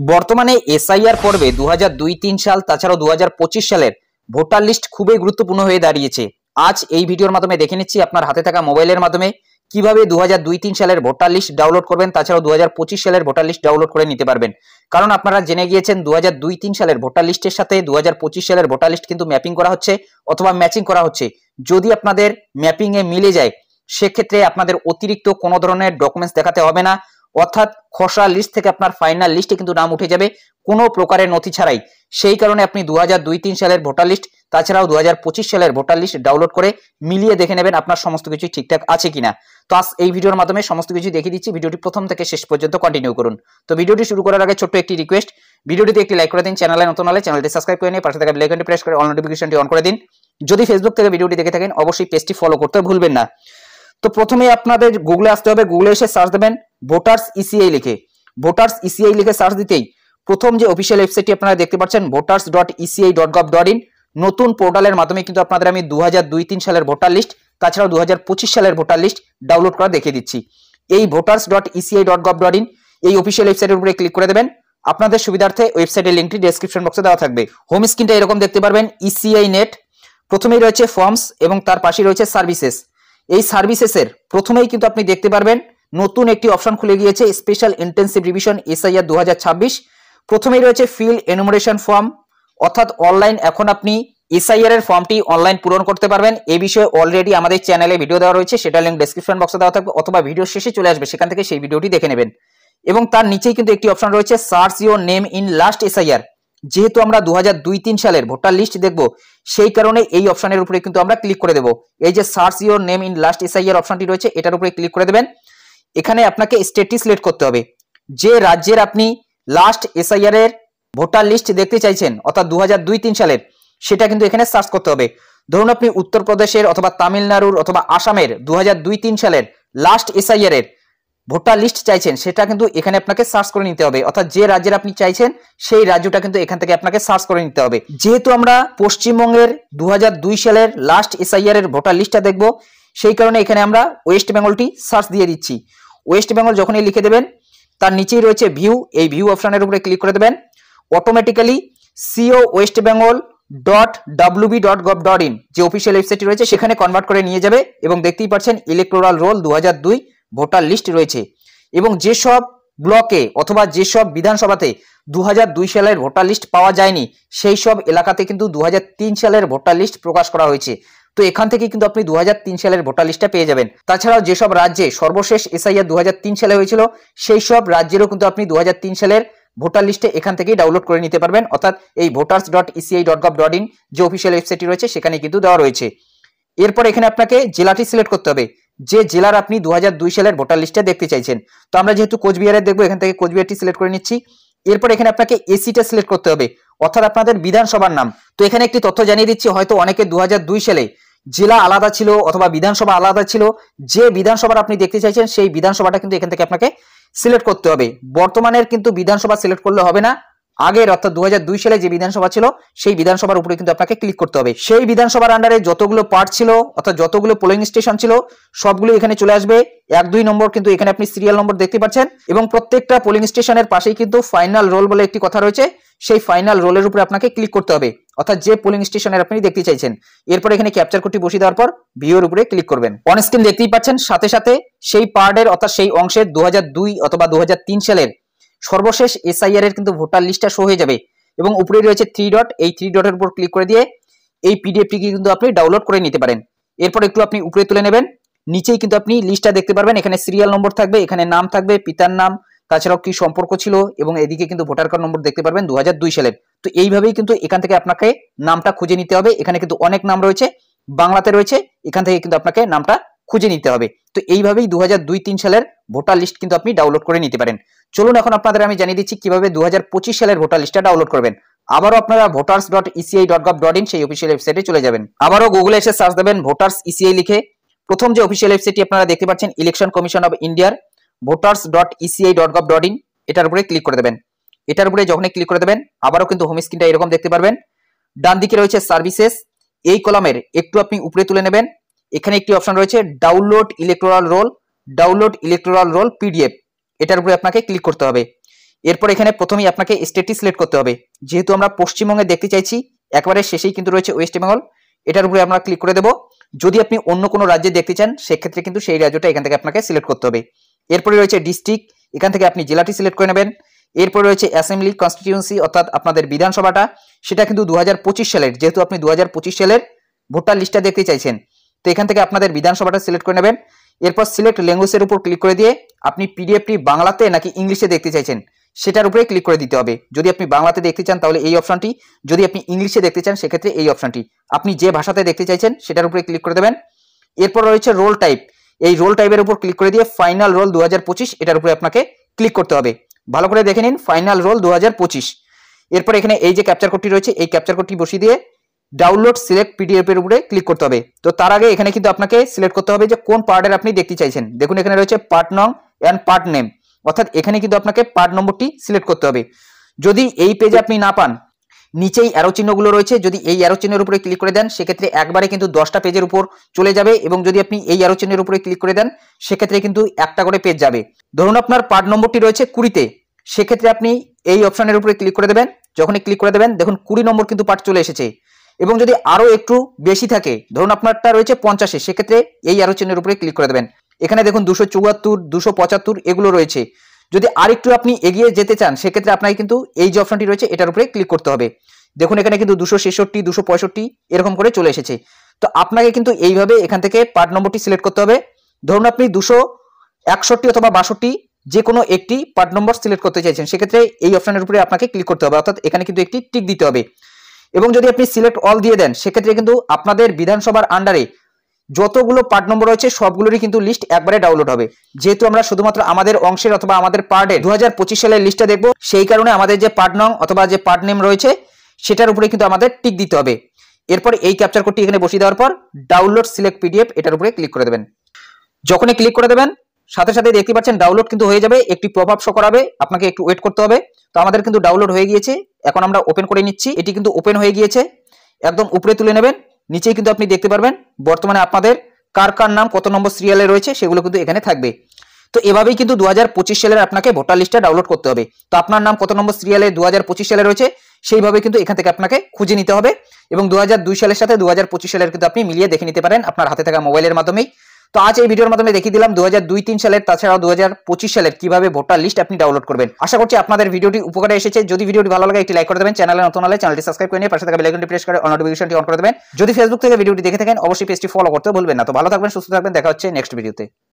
বর্তমানে এসআইআর পর্বে 2002-3 সাল তাছাড়াও 2025 সালের ভোটার লিস্ট খুবই গুরুত্বপূর্ণ হয়ে দাঁড়িয়েছে। আজ এই ভিডিওর মাধ্যমে দেখে নিচ্ছি আপনার হাতে থাকা মোবাইলের মাধ্যমে কিভাবে 2002-3 সালের ভোটার লিস্ট ডাউনলোড করবেন, তাছাড়াও 2025 সালের ভোটার লিস্ট ডাউনলোড করে নিতে পারবেন। কারণ আপনারা জেনে গিয়েছেন 2002-3 সালের ভোটার লিস্টের সাথে 2025 সালের ভোটার লিস্ট কিন্তু ম্যাপিং করা হচ্ছে অথবা ম্যাচিং করা হচ্ছে। যদি আপনাদের ম্যাপিং এ মিলে যায় সেক্ষেত্রে আপনাদের অতিরিক্ত কোনো ধরনের ডকুমেন্টস দেখাতে হবে না, অর্থাৎ খসড়া লিস্ট থেকে আপনার ফাইনাল লিস্টে কিন্তু নাম উঠে যাবে কোনো প্রকারের নথি ছাড়াই। সেই কারণে আপনি 2002-3 সালের ভোটার লিস্ট তাছাড়াও 2025 সালের ভোটার লিস্ট ডাউনলোড করে মিলিয়ে দেখে নেবেন আপনার সমস্ত কিছু ঠিকঠাক আছে কিনা। তো আজ এই ভিডিওর মাধ্যমে সমস্ত কিছু দেখিয়ে দিচ্ছি, ভিডিওটি প্রথম থেকে শেষ পর্যন্ত কন্টিনিউ করুন। তো ভিডিওটি শুরু করার আগে ছোট্ট একটি রিকোয়েস্ট, ভিডিওটিতে একটি লাইক করে দিন, চ্যানেলে নতুন হলে চ্যানেলটি সাবস্ক্রাইব করে নিয়ে পাশে থাকা বেল আইকনটি প্রেস করে অল নোটিফিকেশনটি অন করে দিন। যদি ফেসবুক থেকে ভিডিওটি দেখে থাকেন অবশ্যই পেজটি ফলো করতে ভুলবেন না। তো প্রথমে আপনাদের গুগলে আসতে হবে, গুগলে এসে সার্চ দেবেন ভোটার্স ইসিআই লিখে। ভোটার্স ইসিআই লিখে সার্চ দিতেই প্রথম যে অফিসিয়াল ওয়েবসাইটটি আপনারা দেখতে পাচ্ছেন voters.eci.gov.in, নতুন পোর্টালের মাধ্যমে কিন্তু আপনাদের আমি 2002-3 সালের ভোটার লিস্ট তাছাড়াও 2025 সালের ভোটার লিস্ট ডাউনলোড করা দেখিয়ে দিচ্ছি। এই voters.eci.gov.in এই অফিসিয়াল ওয়েবসাইটের উপরে ক্লিক করে দেবেন। আপনাদের সুবিধার্থে ওয়েবসাইটের লিঙ্কটি ডেসক্রিপশন বক্সে দেওয়া থাকবে। হোম স্ক্রিনটা এরকম দেখতে পারবেন, ইসিআই নেট। প্রথমেই রয়েছে ফর্মস এবং তার পাশেই রয়েছে সার্ভিসেস। এই সার্ভিসেসের প্রথমেই কিন্তু আপনি দেখতে পারবেন নতুন একটি অপশন খুলে গিয়েছে, স্পেশাল ইন্টেনসিভ রিভিশন এসআইআর 2026। প্রথমেই রয়েছে ফিল এনুমারেশন ফর্ম, অর্থাৎ অনলাইন এখন আপনি এসআইআর এর ফর্মটি অনলাইন পূরণ করতে পারবেন। এই বিষয়ে অলরেডি আমাদের চ্যানেলে ভিডিও দেওয়া রয়েছে, সেটা লিংক ডেসক্রিপশন বক্সে দেওয়া থাকবে অথবা ভিডিও শেষে চলে আসবে, সেখান থেকে সেই ভিডিওটি দেখে নেবেন। এবং তার নিচেই কিন্তু একটি অপশন রয়েছে search your name in last SIR. যেহেতু আমরা 2002-3 সালের ভোটার লিস্ট দেখব সেই কারণে এই অপশনের উপরে কিন্তু আমরা ক্লিক করে দেব। এই যে search your name in last SIR অপশনটি রয়েছে এটার উপরে ক্লিক করে দেবেন। এখানে আপনাকে স্টেটটি সিলেক্ট করতে হবে, যে রাজ্যের আপনি লাস্ট এসআইআর এর ভোটার লিস্ট দেখতে চাইছেন অর্থাৎ 2002-3 সালের, সেটা কিন্তু এখানে সার্চ করতে হবে। ধরুন আপনি উত্তরপ্রদেশের অথবা তামিলনাড়ুর অথবা আসামের 2002-3 সালের লাস্ট এসআইআর এর ভোটার লিস্ট চাইছেন, সেটা কিন্তু এখানে আপনাকে সার্চ করে নিতে হবে, অর্থাৎ যে রাজ্যের আপনি চাইছেন সেই রাজ্যটা কিন্তু এখান থেকে আপনাকে সার্চ করে নিতে হবে। যেহেতু আমরা পশ্চিমবঙ্গের 2002 সালের লাস্ট এসআইআর এর ভোটার লিস্টটা দেখব সেই কারণে এখানে আমরা ওয়েস্ট বেঙ্গলটি সার্চ দিয়ে দিচ্ছি। ওয়েস্ট বেঙ্গল যখনই লিখে দেবেন তার নিচেই রয়েছে ভিউ, এই ভিউ অপশনের উপরে ক্লিক করে দেবেন। অটোমেটিক্যালি co.westbengal.wb.gov.in যে অফিসিয়াল ওয়েবসাইটটি রয়েছে সেখানে কনভার্ট করে নিয়ে যাবে এবং দেখতেই পাচ্ছেন ইলেকটোরাল রোল 2002 ভোটার লিস্ট রয়েছে। এবং যেসব ব্লকে অথবা যেসব বিধানসভাতে 2002 সালের ভোটার লিস্ট পাওয়া যায়নি সেই সব এলাকাতে কিন্তু 2003 সালের ভোটার লিস্ট প্রকাশ করা হয়েছে। তো এখান থেকে কিন্তু আপনি 2003 সালের ভোটার লিস্টটা পেয়ে যাবেন। তাছাড়াও যেসব রাজ্যে সর্বশেষ এসআইআর 2003 সালে হয়েছিল সেই সব রাজ্যেরও কিন্তু আপনি 2003 সালের ভোটার লিস্টে এখান থেকেই ডাউনলোড করে নিতে পারবেন, অর্থাৎ এই voters.eci.gov.in যে অফিসিয়াল ওয়েবসাইটটি রয়েছে সেখানে কিন্তু দেওয়া রয়েছে। এরপর এখানে আপনাকে জেলাটি সিলেক্ট করতে হবে, যে জেলার আপনি 2002 সালের ভোটার লিস্টে দেখতে চাইছেন। তো আমরা যেহেতু কোচবিহারের দেখবো এখান থেকে কোচবিহারটি সিলেক্ট করে নিচ্ছি। এরপর এখানে আপনাকে এসিটা সিলেক্ট করতে হবে, অর্থাৎ আপনাদের বিধানসভার নাম। তো এখানে একটি তথ্য জানিয়ে দিচ্ছি, হয়তো অনেকে 2002 সালে জেলা আলাদা ছিল অথবা বিধানসভা আলাদা ছিল, যে বিধানসভার আপনি দেখতে চাইছেন সেই বিধানসভাটা কিন্তু এখান থেকে আপনাকে সিলেক্ট করতে হবে। বর্তমানের কিন্তু বিধানসভা সিলেক্ট করলে হবে না, আগের অর্থাৎ 2002 সালে যে বিধানসভা ছিল সেই বিধানসভার উপরে কিন্তু আপনাকে ক্লিক করতে হবে। সেই বিধানসভার আন্ডারে যতগুলো পার্ট ছিল অর্থাৎ যতগুলো পোলিং স্টেশন ছিল সবগুলো এখানে চলে আসবে। 1-2 নম্বর কিন্তু এখানে আপনি সিরিয়াল নম্বর দেখতে পাচ্ছেন এবং প্রত্যেকটা পোলিং স্টেশনের পাশেই কিন্তু ফাইনাল রোল বলে একটি কথা রয়েছে, সেই ফাইনাল রোলের উপরে আপনাকে ক্লিক করতে হবে, অর্থাৎ যে পোলিং স্টেশনের আপনি দেখতে চাইছেন। এরপর এখানে ক্যাপচার কোডটি বসিয়ে দেওয়ার পর ভিউর উপরে ক্লিক করবেন। অন স্ক্রিন দেখতেই পাচ্ছেন সাথে সাথে সেই পার্টের অর্থাৎ সেই অংশের 2002 অথবা 2003 সালের সর্বশেষ এসআইআর এর কিন্তু ভোটার লিস্টটা শো হয়ে যাবে এবং উপরে রয়েছে 3 ডট, এই 3 ডটের উপর ক্লিক করে দিয়ে এই পিডিএফটি কিন্তু আপনি ডাউনলোড করে নিতে পারেন। এরপর একটু আপনি উপরে তুলে নেবেন, নিচেই কিন্তু আপনি লিস্টটা দেখতে পারবেন, এখানে সিরিয়াল নম্বর থাকবে, এখানে নাম থাকবে, পিতার নাম, তাছাড়াও কি সম্পর্ক ছিল এবং এদিকে কিন্তু ভোটার কার্ড নম্বর দেখতে পারবেন 2002 সালের। তো এইভাবেই কিন্তু এখান থেকে আপনাকে নামটা খুঁজে নিতে হবে। এখানে কিন্তু অনেক নাম রয়েছে, বাংলাতে রয়েছে, এখান থেকে কিন্তু আপনাকে নামটা খুঁজে নিতে হবে। তো এইভাবেই 2002-3 সালের ভোটার লিস্ট কিন্তু আপনি ডাউনলোড করে নিতে পারেন। চলুন এখন আপনাদের আমি জানিয়ে দিচ্ছি কিভাবে 2025 সালের ভোটার লিস্টটা ডাউনলোড করবেন। আবারও আপনারা voters.eci.gov.in সেই অফিসিয়াল ওয়েবসাইটে চলে যাবেন। আবারও গুগলে এসে সার্চ দেবেন ভোটার্স ইসিআই লিখে। প্রথম যে অফিসিয়াল ওয়েবসাইটটি আপনারা দেখতে পাচ্ছেন ইলেকশন কমিশন অফ ইন্ডিয়ার voters.eci.gov.in, এটার উপরে ক্লিক করে দেবেন। এটার উপরে যখনই ক্লিক করে দেবেন আবারও কিন্তু হোম স্ক্রিনটা এরকম দেখতে পারবেন। ডান দিকে রয়েছে সার্ভিসেস, এই কলামের একটু আপনি উপরে তুলে নেবেন, এখানে একটি অপশন রয়েছে ডাউনলোড ইলেকটোরাল রোল পিডিএফ, এটার উপরে আপনাকে ক্লিক করতে হবে। এরপর এখানে প্রথমেই আপনাকে স্টেটটি সিলেক্ট করতে হবে। যেহেতু আমরা পশ্চিমবঙ্গে দেখতে চাইছি, একবারে শেষেই কিন্তু রয়েছে ওয়েস্ট বেঙ্গল, এটার উপরে আমরা ক্লিক করে দেব। যদি আপনি অন্য কোনো রাজ্যে দেখতে চান সেক্ষেত্রে কিন্তু সেই রাজ্যটা এখান থেকে আপনাকে সিলেক্ট করতে হবে। এরপরে রয়েছে ডিস্ট্রিক্ট, এখান থেকে আপনি জেলাটি সিলেক্ট করে নেবেন। এরপরে রয়েছে অ্যাসেম্বলি কনস্টিটিউয়েন্সি অর্থাৎ আপনাদের বিধানসভাটা, সেটা কিন্তু 2025 সালের, যেহেতু আপনি 2025 সালের ভোটার লিস্টটা দেখতে চাইছেন, তো এখান থেকে আপনাদের বিধানসভাটা সিলেক্ট করে নেবেন। এরপর সিলেক্ট ল্যাঙ্গুয়েজের উপর ক্লিক করে দিয়ে আপনি পিডিএফটি বাংলাতে নাকি ইংলিশে দেখতে চাইছেন সেটার উপরে ক্লিক করে দিতে হবে। যদি আপনি বাংলাতে দেখতে চান তাহলে এই অপশনটি, যদি আপনি ইংলিশে দেখতে চান সেক্ষেত্রে এই অপশনটি, আপনি যে ভাষাতে দেখতে চাইছেন সেটার উপরে ক্লিক করে দেবেন। এরপর রয়েছে রোল টাইপ, এই রোল টাইপের উপর ক্লিক করে দিয়ে ফাইনাল রোল 2025 এটার উপরে আপনাকে ক্লিক করতে হবে। ভালো করে দেখে নিন, ফাইনাল রোল 2025। এরপর এখানে এই যে ক্যাপচার কোডটি রয়েছে এই ক্যাপচার কোডটি বসিয়ে দিয়ে ডাউনলোড সিলেক্ট পিডিএফ এর উপরে ক্লিক করতে হবে। তো তার আগে এখানে কিন্তু আপনাকে সিলেক্ট করতে হবে যে কোন পার্টের আপনি দেখতে চাইছেন। দেখুন এখানে রয়েছে পার্ট নং এন্ড পার্ট নেম, অর্থাৎ এখানে কিন্তু আপনাকে পার্ট নম্বরটি সিলেক্ট করতে হবে। যদি এই পেজে আপনি না পান, নিচেই অ্যারো চিহ্নগুলো রয়েছে, যদি এই অ্যারো চিহ্নের উপরে ক্লিক করে দেন সেক্ষেত্রে একবারে কিন্তু 10টা পেজের উপর চলে যাবে, এবং যদি আপনি এই অ্যারো চিহ্নের উপরে ক্লিক করে দেন সেক্ষেত্রে কিন্তু একটা করে পেজ যাবে। ধরুন আপনার পার্ট নম্বরটি রয়েছে 20তে, সেক্ষেত্রে আপনি এই অপশনের উপরে ক্লিক করে দেবেন। যখনই ক্লিক করে দেবেন দেখুন 20 নম্বর কিন্তু পার্ট চলে এসেছে। এবং যদি আরো একটু বেশি থাকে, ধরুন আপনারটা রয়েছে 50-এ, সেক্ষেত্রে এই অ্যারো চিহ্নের উপরে ক্লিক করে দেবেন। এখানে দেখুন 274, 275 এগুলো রয়েছে। যদি আরেকটু আপনি এগিয়ে যেতে চান সেক্ষেত্রে আপনাকে কিন্তু এই যে অপশনটি রয়েছে এটার উপরে ক্লিক করতে হবে। দেখুন এখানে কিন্তু 266, 265 এরকম করে চলে এসেছে। তো আপনাকে কিন্তু এইভাবে এখান থেকে পার্ট নম্বরটি সিলেক্ট করতে হবে। ধরুন আপনি 261 অথবা 62 যে কোনো একটি পার্ট নম্বর সিলেক্ট করতে চাইছেন, সেক্ষেত্রে এই অপশনের উপরে আপনাকে ক্লিক করতে হবে, অর্থাৎ এখানে কিন্তু একটি টিক দিতে হবে। এবং যদি আপনি সিলেক্ট অল দিয়ে দেন সেক্ষেত্রে কিন্তু আপনাদের বিধানসভার আন্ডারে যতগুলো পার্ট নম্বর রয়েছে সবগুলোরই কিন্তু লিস্ট একবারে ডাউনলোড হবে। যেহেতু আমরা শুধুমাত্র আমাদের অংশের অথবা আমাদের পার্টের 2025 সালের লিস্টটা দেখব, সেই কারণে আমাদের যে পার্ট নং অথবা যে পার্ট নেম রয়েছে সেটার উপরে কিন্তু আমাদের টিক দিতে হবে। এরপর এই ক্যাপচার কোডটি এখানে বসিয়ে দেওয়ার পর ডাউনলোড সিলেক্ট পিডিএফ এটার উপরে ক্লিক করে দেবেন। যখনই ক্লিক করে দেবেন সাথে সাথে দেখতে পাচ্ছেন ডাউনলোড কিন্তু হয়ে যাবে, একটি পপআপ শো করাবে, আপনাকে একটু ওয়েট করতে হবে। তো আমাদের কিন্তু ডাউনলোড হয়ে গিয়েছে, এখন আমরা ওপেন করে নিচ্ছি। এটি কিন্তু ওপেন হয়ে গিয়েছে, একদম উপরে তুলে নেবেন। নিচেই কিন্তু আপনি দেখতে পারবেন বর্তমানে আপনাদের কার কার নাম কত নম্বর সিরিয়ালে রয়েছে সেগুলো কিন্তু এখানে থাকবে। তো এভাবেই কিন্তু 2025 সালের আপনাকে ভোটার লিস্টটা ডাউনলোড করতে হবে। তো আপনার নাম কত নম্বর সিরিয়ালে 2025 সালে রয়েছে সেইভাবে কিন্তু এখান থেকে আপনাকে খুঁজে নিতে হবে, এবং 2002 সালের সাথে 2025 সালের কিন্তু আপনি মিলিয়ে দেখে নিতে পারেন আপনার হাতে থাকা মোবাইলের মাধ্যমেই। তো আজ এই ভিডিওর মাধ্যমে দেখিয়ে দিলাম 2002-03 সালের, তাছাড়াও 2025 সালের কিভাবে ভোটার লিস্ট আপনি ডাউনলোড করবেন। আশা করছি আপনাদের ভিডিওটি উপকারে এসেছে। যদি ভিডিওটি ভালো লাগে একটি লাইক করে দেবেন, চ্যানেলে নতুন হলে চ্যানেলটি সাবস্ক্রাইব করে নিয়ে পাশে থাকা বেল আইকনটি প্রেস করে অল নোটিফিকেশনটি অন করে দেবেন। যদি ফেসবুক থেকে ভিডিওটি দেখে থাকেন অবশ্যই পেজটি ফলো করতে ভুলবেন না। তো ভালো থাকবেন, সুস্থ থাকবেন, দেখা হচ্ছে নেক্সট ভিডিওতে।